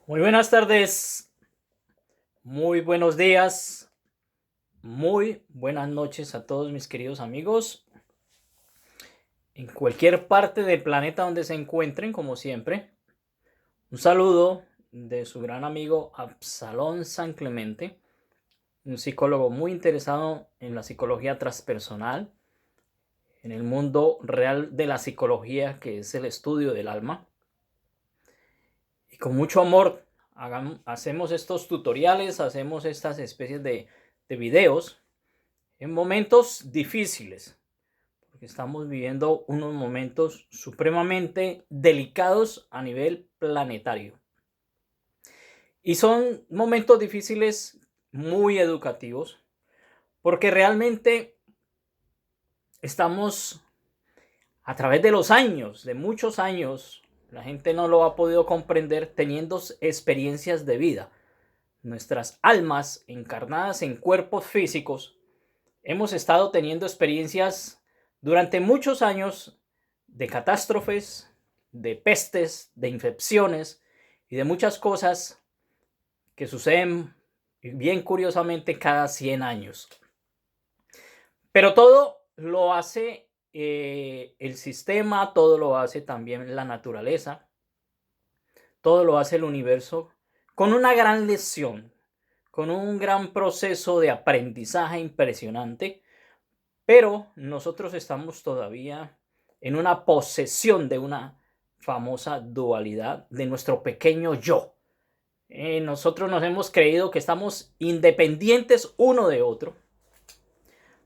Muy buenas tardes, muy buenos días, muy buenas noches a todos mis queridos amigos. En cualquier parte del planeta donde se encuentren, como siempre, un saludo de su gran amigo Absalón San Clemente, un psicólogo muy interesado en la psicología transpersonal, en el mundo real de la psicología, que es el estudio del alma. Y con mucho amor hacemos estos tutoriales, hacemos estas especies de videos en momentos difíciles, porque estamos viviendo unos momentos supremamente delicados a nivel planetario. Y son momentos difíciles muy educativos, porque realmente estamos a través de los años, de muchos años, la gente no lo ha podido comprender, teniendo experiencias de vida. Nuestras almas encarnadas en cuerpos físicos hemos estado teniendo experiencias durante muchos años de catástrofes, de pestes, de infecciones y de muchas cosas que suceden bien curiosamente cada 100 años. Pero todo lo hace el sistema, todo lo hace también la naturaleza, todo lo hace el universo con una gran lección, con un gran proceso de aprendizaje impresionante. Pero nosotros estamos todavía en una posesión de una famosa dualidad de nuestro pequeño yo. Nosotros nos hemos creído que estamos independientes uno de otro.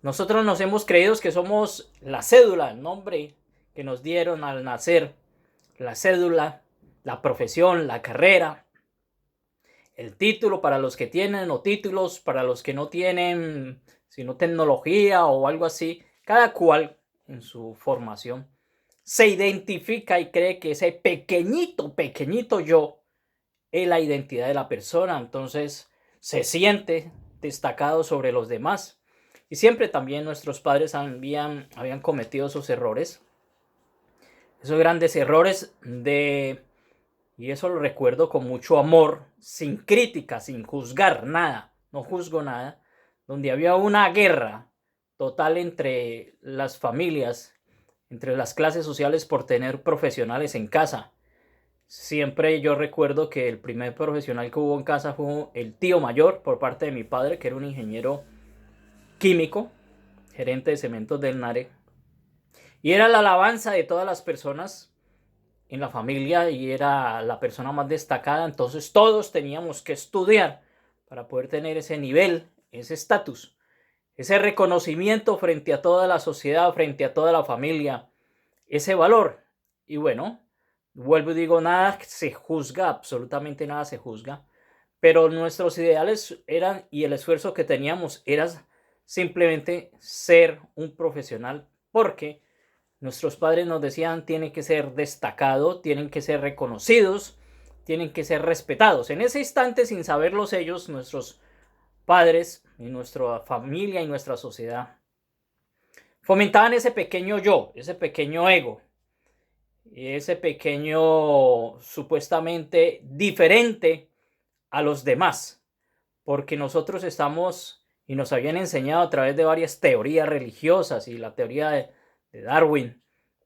Nosotros nos hemos creído que somos la cédula, el nombre que nos dieron al nacer, la cédula, la profesión, la carrera, el título para los que tienen o títulos para los que no tienen, sino tecnología o algo así. Cada cual en su formación se identifica y cree que ese pequeñito yo es la identidad de la persona. Entonces se siente destacado sobre los demás. Y siempre también nuestros padres habían cometido esos errores, esos grandes errores y eso lo recuerdo con mucho amor, sin crítica, sin juzgar nada, no juzgo nada, donde había una guerra total entre las familias, entre las clases sociales por tener profesionales en casa. Siempre yo recuerdo que el primer profesional que hubo en casa fue el tío mayor por parte de mi padre, que era un ingeniero químico, gerente de cementos del Nare, y era la alabanza de todas las personas en la familia y era la persona más destacada. Entonces todos teníamos que estudiar para poder tener ese nivel, ese estatus, ese reconocimiento frente a toda la sociedad, frente a toda la familia, ese valor. Y bueno, vuelvo y digo, nada se juzga, absolutamente nada se juzga, pero nuestros ideales eran y el esfuerzo que teníamos era simplemente ser un profesional, porque nuestros padres nos decían, tienen que ser destacados, tienen que ser reconocidos, tienen que ser respetados. En ese instante, sin saberlos ellos, nuestros padres y nuestra familia y nuestra sociedad fomentaban ese pequeño yo, ese pequeño ego, y ese pequeño supuestamente diferente a los demás, porque nosotros estamos y nos habían enseñado a través de varias teorías religiosas y la teoría de Darwin,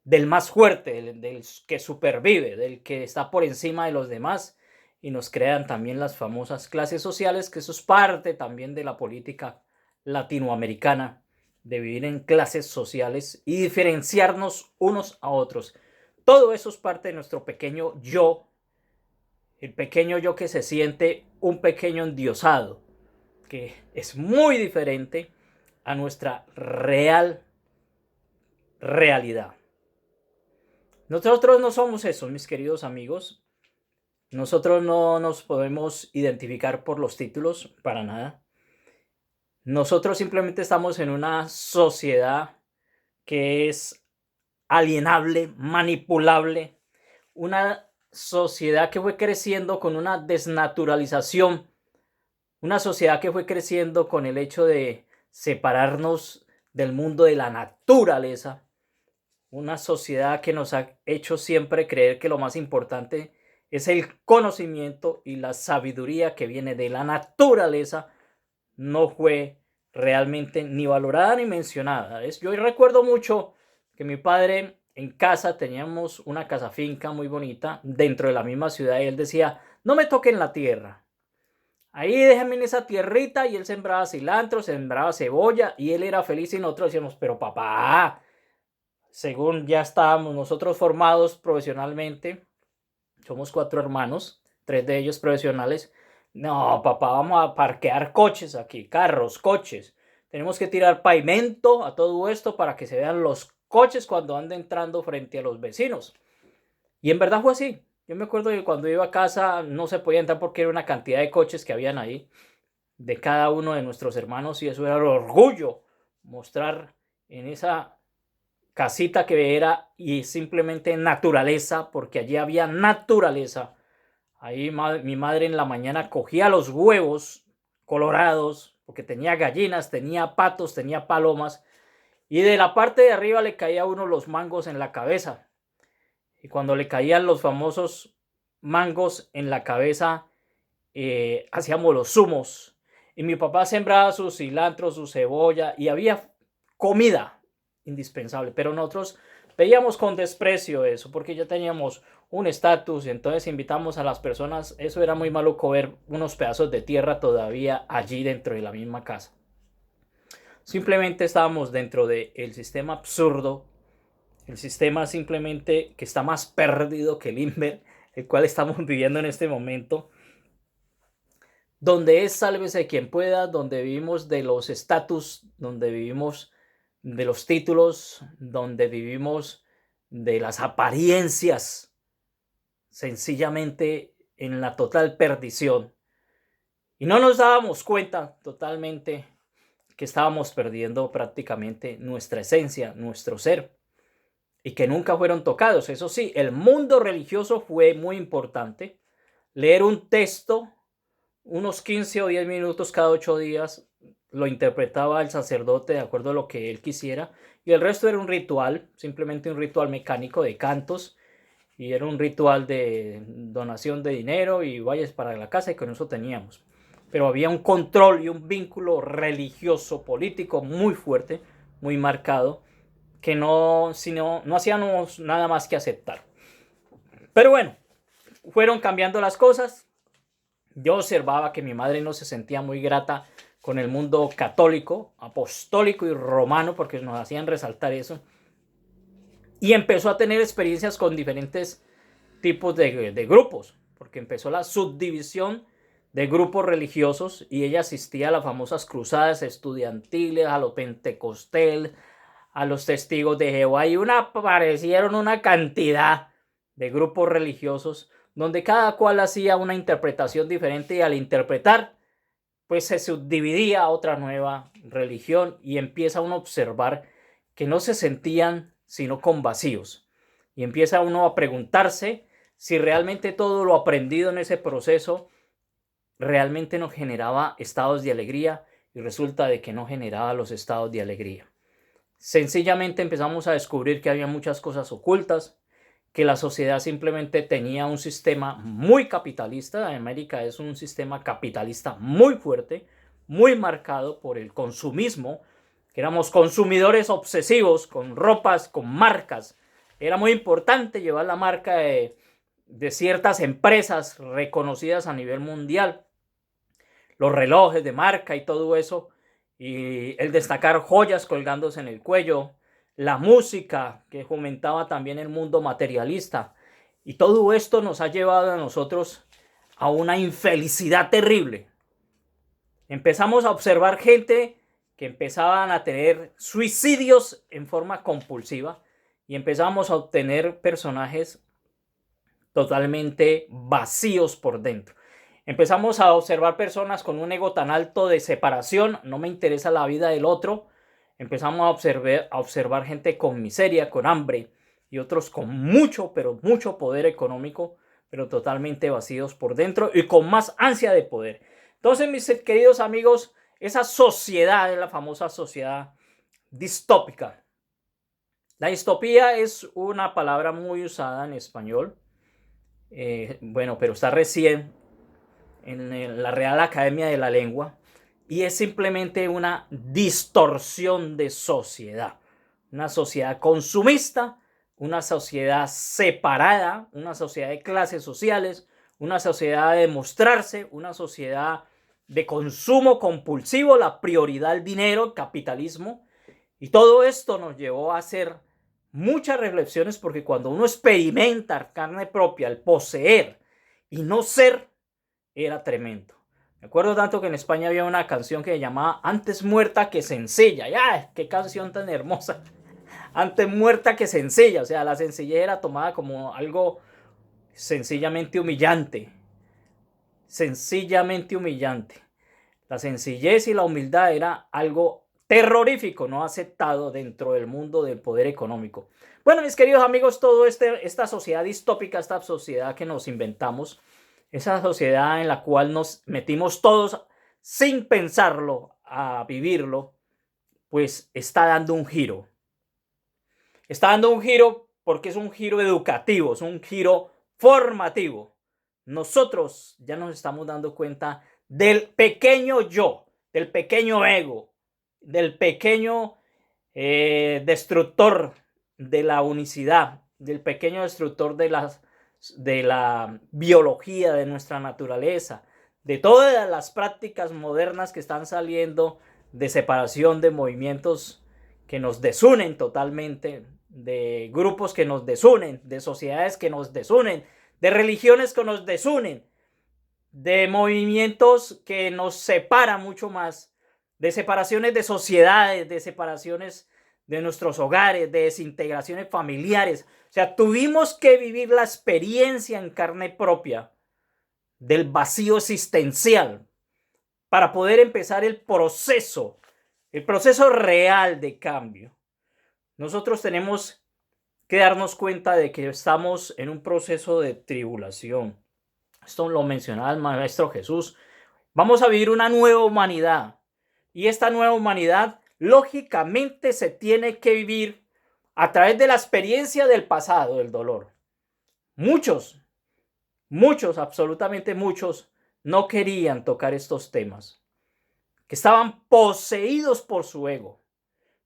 del más fuerte, del que supervive, del que está por encima de los demás, y nos crean también las famosas clases sociales, que eso es parte también de la política latinoamericana, de vivir en clases sociales y diferenciarnos unos a otros. Todo eso es parte de nuestro pequeño yo, el pequeño yo que se siente un pequeño endiosado, que es muy diferente a nuestra realidad. Nosotros no somos eso, mis queridos amigos. Nosotros no nos podemos identificar por los títulos para nada. Nosotros simplemente estamos en una sociedad que es alienable, manipulable, una sociedad que fue creciendo con una desnaturalización, una sociedad que fue creciendo con el hecho de separarnos del mundo de la naturaleza, una sociedad que nos ha hecho siempre creer que lo más importante es el conocimiento y la sabiduría que viene de la naturaleza, no fue realmente ni valorada ni mencionada. Yo recuerdo mucho que mi padre en casa teníamos una casa finca muy bonita dentro de la misma ciudad y él decía, no me toquen la tierra. Ahí déjenme en esa tierrita y él sembraba cilantro, sembraba cebolla y él era feliz y nosotros decíamos, pero papá, según ya estábamos nosotros formados profesionalmente, somos 4 hermanos, 3 de ellos profesionales. No, papá, vamos a parquear coches aquí, carros, coches. Tenemos que tirar pavimento a todo esto para que se vean los coches cuando anden entrando frente a los vecinos. Y en verdad fue así. Yo me acuerdo que cuando iba a casa no se podía entrar porque era una cantidad de coches que habían ahí de cada uno de nuestros hermanos y eso era el orgullo mostrar en esa casita que era y simplemente naturaleza, porque allí había naturaleza. Ahí mi madre en la mañana cogía los huevos colorados, porque tenía gallinas, tenía patos, tenía palomas, y de la parte de arriba le caía a uno los mangos en la cabeza. Y cuando le caían los famosos mangos en la cabeza, hacíamos los zumos. Y mi papá sembraba su cilantro, su cebolla, y había comida indispensable. Pero nosotros veíamos con desprecio eso, porque ya teníamos un estatus, y entonces invitamos a las personas. Eso era muy maluco ver unos pedazos de tierra todavía allí dentro de la misma casa. Simplemente estábamos dentro del sistema absurdo, el sistema simplemente que está más perdido que el INVER, el cual estamos viviendo en este momento, donde es sálvese quien pueda, donde vivimos de los estatus, donde vivimos de los títulos, donde vivimos de las apariencias, sencillamente en la total perdición. Y no nos dábamos cuenta totalmente que estábamos perdiendo prácticamente nuestra esencia, nuestro ser, y que nunca fueron tocados. Eso sí, el mundo religioso fue muy importante. Leer un texto unos 15 o 10 minutos cada 8 días, lo interpretaba el sacerdote de acuerdo a lo que él quisiera, y el resto era un ritual, simplemente un ritual mecánico de cantos, y era un ritual de donación de dinero y vayas para la casa, y con eso teníamos. Pero había un control y un vínculo religioso, político muy fuerte, muy marcado, que no hacíamos nada más que aceptar. Pero bueno, fueron cambiando las cosas. Yo observaba que mi madre no se sentía muy grata con el mundo católico, apostólico y romano, porque nos hacían resaltar eso. Y empezó a tener experiencias con diferentes tipos de grupos, porque empezó la subdivisión de grupos religiosos y ella asistía a las famosas cruzadas estudiantiles, a los pentecostales, a los testigos de Jehová, y aparecieron una cantidad de grupos religiosos donde cada cual hacía una interpretación diferente y al interpretar pues se subdividía a otra nueva religión y empieza uno a observar que no se sentían sino con vacíos y empieza uno a preguntarse si realmente todo lo aprendido en ese proceso realmente nos generaba estados de alegría y resulta de que no generaba los estados de alegría. Sencillamente empezamos a descubrir que había muchas cosas ocultas, que la sociedad simplemente tenía un sistema muy capitalista. América es un sistema capitalista muy fuerte, muy marcado por el consumismo, que éramos consumidores obsesivos con ropas, con marcas. Era muy importante llevar la marca de ciertas empresas reconocidas a nivel mundial, los relojes de marca y todo eso, y el destacar joyas colgándose en el cuello, la música que fomentaba también el mundo materialista. Y todo esto nos ha llevado a nosotros a una infelicidad terrible. Empezamos a observar gente que empezaban a tener suicidios en forma compulsiva y empezamos a obtener personajes totalmente vacíos por dentro. Empezamos a observar personas con un ego tan alto de separación, no me interesa la vida del otro. Empezamos a observar gente con miseria, con hambre y otros con mucho, pero mucho poder económico, pero totalmente vacíos por dentro y con más ansia de poder. Entonces, mis queridos amigos, esa sociedad es la famosa sociedad distópica. La distopía es una palabra muy usada en español. bueno, pero está recién en la Real Academia de la Lengua, y es simplemente una distorsión de sociedad. Una sociedad consumista, una sociedad separada, una sociedad de clases sociales, una sociedad de mostrarse, una sociedad de consumo compulsivo, la prioridad del dinero, el capitalismo. Y todo esto nos llevó a hacer muchas reflexiones, porque cuando uno experimenta carne propia, el poseer y no ser, era tremendo. Me acuerdo tanto que en España había una canción que se llamaba Antes muerta que sencilla. ¡Ya! ¡Qué canción tan hermosa! Antes muerta que sencilla. O sea, la sencillez era tomada como algo sencillamente humillante. Sencillamente humillante. La sencillez y la humildad era algo terrorífico, no aceptado dentro del mundo del poder económico. Bueno, mis queridos amigos, toda esta sociedad distópica, esta sociedad que nos inventamos, esa sociedad en la cual nos metimos todos sin pensarlo a vivirlo, pues está dando un giro. Está dando un giro porque es un giro educativo, es un giro formativo. Nosotros ya nos estamos dando cuenta del pequeño yo, del pequeño ego, del pequeño destructor de la unicidad, del pequeño destructor de la biología, de nuestra naturaleza, de todas las prácticas modernas que están saliendo de separación, de movimientos que nos desunen totalmente, de grupos que nos desunen, de sociedades que nos desunen, de religiones que nos desunen, de movimientos que nos separan mucho más, de separaciones de sociedades, de separaciones de nuestros hogares, de desintegraciones familiares. O sea, tuvimos que vivir la experiencia en carne propia del vacío existencial para poder empezar el proceso real de cambio. Nosotros tenemos que darnos cuenta de que estamos en un proceso de tribulación. Esto lo mencionaba el Maestro Jesús. Vamos a vivir una nueva humanidad. Y esta nueva humanidad, lógicamente, se tiene que vivir a través de la experiencia del pasado, del dolor. Muchos, absolutamente muchos, no querían tocar estos temas, que estaban poseídos por su ego.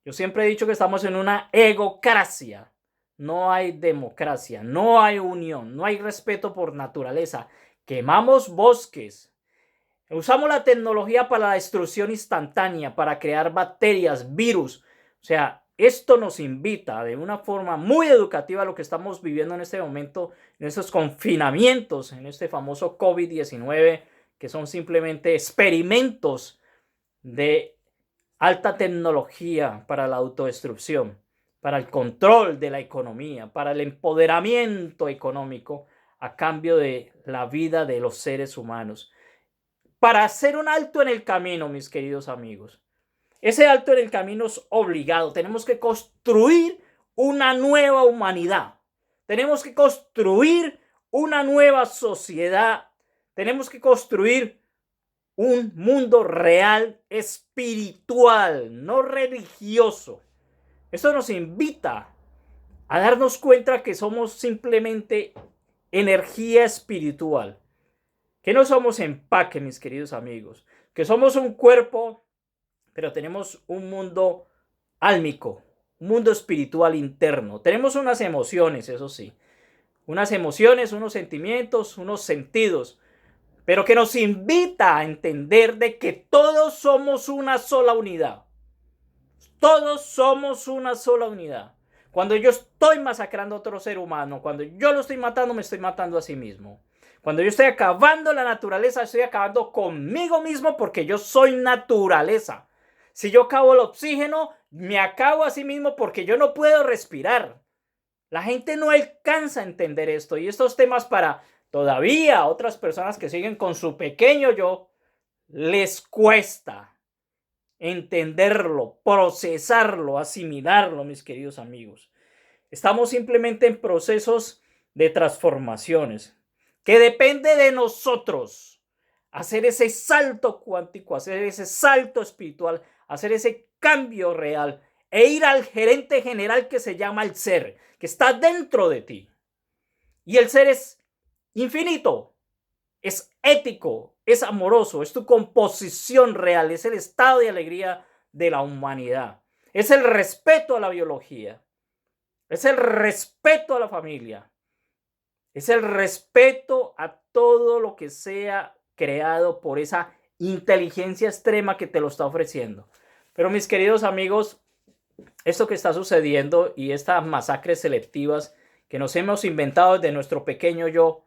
Yo siempre he dicho que estamos en una egocracia. No hay democracia, no hay unión, no hay respeto por naturaleza. Quemamos bosques. Usamos la tecnología para la destrucción instantánea, para crear bacterias, virus. O sea, esto nos invita de una forma muy educativa a lo que estamos viviendo en este momento, en estos confinamientos, en este famoso COVID-19, que son simplemente experimentos de alta tecnología para la autodestrucción, para el control de la economía, para el empoderamiento económico a cambio de la vida de los seres humanos. Para hacer un alto en el camino, mis queridos amigos. Ese alto en el camino es obligado. Tenemos que construir una nueva humanidad. Tenemos que construir una nueva sociedad. Tenemos que construir un mundo real, espiritual, no religioso. Esto nos invita a darnos cuenta que somos simplemente energía espiritual, que no somos empaque, mis queridos amigos, que somos un cuerpo, pero tenemos un mundo álmico, un mundo espiritual interno. Tenemos unas emociones, eso sí, unas emociones, unos sentimientos, unos sentidos, pero que nos invita a entender de que todos somos una sola unidad. Todos somos una sola unidad. Cuando yo estoy masacrando a otro ser humano, cuando yo lo estoy matando, me estoy matando a sí mismo. Cuando yo estoy acabando la naturaleza, estoy acabando conmigo mismo, porque yo soy naturaleza. Si yo acabo el oxígeno, me acabo a sí mismo, porque yo no puedo respirar. La gente no alcanza a entender esto, y estos temas para todavía otras personas que siguen con su pequeño yo, les cuesta entenderlo, procesarlo, asimilarlo, mis queridos amigos. Estamos simplemente en procesos de transformaciones que depende de nosotros hacer ese salto cuántico, hacer ese salto espiritual, hacer ese cambio real e ir al gerente general que se llama el ser, que está dentro de ti. Y el ser es infinito, es ético, es amoroso, es tu composición real, es el estado de alegría de la humanidad, es el respeto a la biología, es el respeto a la familia, es el respeto a todo lo que sea creado por esa inteligencia extrema que te lo está ofreciendo. Pero mis queridos amigos, esto que está sucediendo y estas masacres selectivas que nos hemos inventado desde nuestro pequeño yo,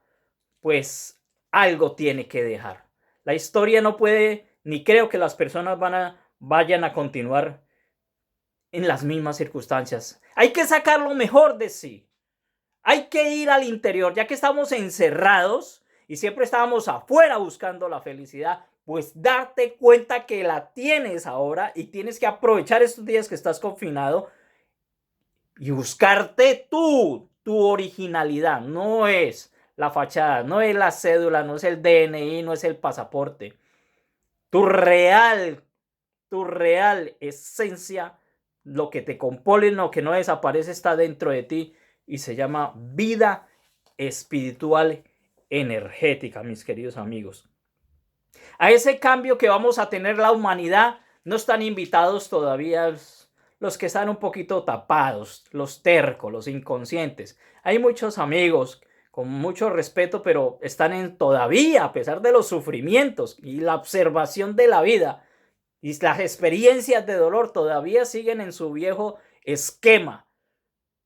pues algo tiene que dejar. La historia no puede, ni creo que las personas vayan a continuar en las mismas circunstancias. Hay que sacar lo mejor de sí. Hay que ir al interior, ya que estamos encerrados y siempre estábamos afuera buscando la felicidad, pues darte cuenta que la tienes ahora y tienes que aprovechar estos días que estás confinado y buscarte tu originalidad. No es la fachada, no es la cédula, no es el DNI, no es el pasaporte. Tu real esencia, lo que te compone, lo que no desaparece, está dentro de ti y se llama vida espiritual energética, mis queridos amigos. A ese cambio que vamos a tener la humanidad no están invitados todavía los que están un poquito tapados, los tercos, los inconscientes. Hay muchos amigos con mucho respeto, pero están todavía, a pesar de los sufrimientos y la observación de la vida y las experiencias de dolor, todavía siguen en su viejo esquema.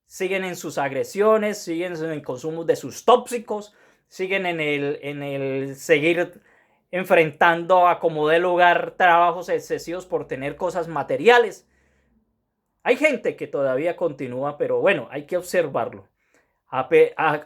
Siguen en sus agresiones, siguen en el consumo de sus tóxicos, siguen en el seguir enfrentando a como dé lugar trabajos excesivos por tener cosas materiales. Hay gente que todavía continúa, pero bueno, hay que observarlo. A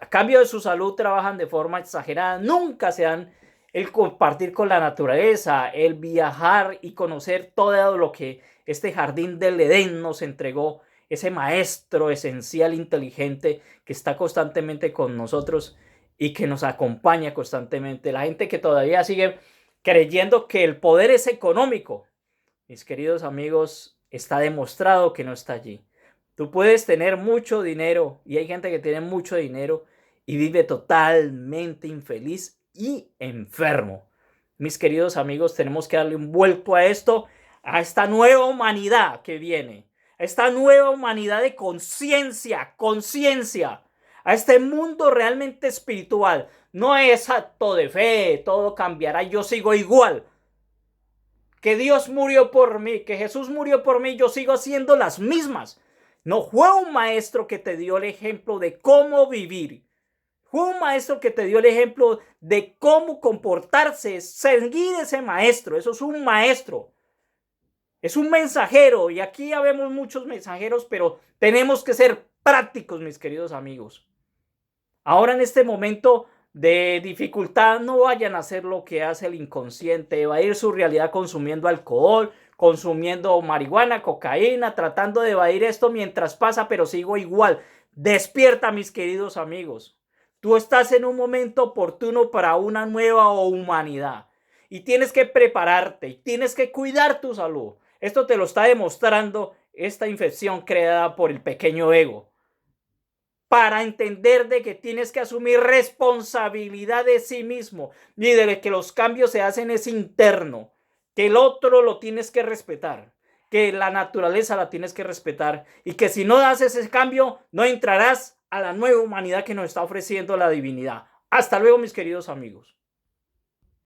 cambio de su salud trabajan de forma exagerada, nunca se dan el compartir con la naturaleza, el viajar y conocer todo lo que este jardín del Edén nos entregó, ese maestro esencial inteligente que está constantemente con nosotros y que nos acompaña constantemente. La gente que todavía sigue creyendo que el poder es económico, mis queridos amigos, está demostrado que no está allí. Tú puedes tener mucho dinero y hay gente que tiene mucho dinero y vive totalmente infeliz y enfermo. Mis queridos amigos, tenemos que darle un vuelco a esto, a esta nueva humanidad que viene, a esta nueva humanidad de conciencia, a este mundo realmente espiritual. No es acto de fe, todo cambiará y yo sigo igual. Que Dios murió por mí, que Jesús murió por mí, yo sigo haciendo las mismas. No fue un maestro que te dio el ejemplo de cómo vivir. Fue un maestro que te dio el ejemplo de cómo comportarse, seguir ese maestro. Eso es un maestro. Es un mensajero. Y aquí ya vemos muchos mensajeros, pero tenemos que ser prácticos, mis queridos amigos. Ahora en este momento de dificultad, no vayan a hacer lo que hace el inconsciente, evadir su realidad consumiendo alcohol, consumiendo marihuana, cocaína, tratando de evadir esto mientras pasa, pero sigo igual. Despierta, mis queridos amigos. Tú estás en un momento oportuno para una nueva humanidad y tienes que prepararte y tienes que cuidar tu salud. Esto te lo está demostrando esta infección creada por el pequeño ego, para entender de que tienes que asumir responsabilidad de sí mismo y de que los cambios se hacen es interno, que el otro lo tienes que respetar, que la naturaleza la tienes que respetar y que si no haces ese cambio no entrarás a la nueva humanidad que nos está ofreciendo la divinidad. Hasta luego, mis queridos amigos.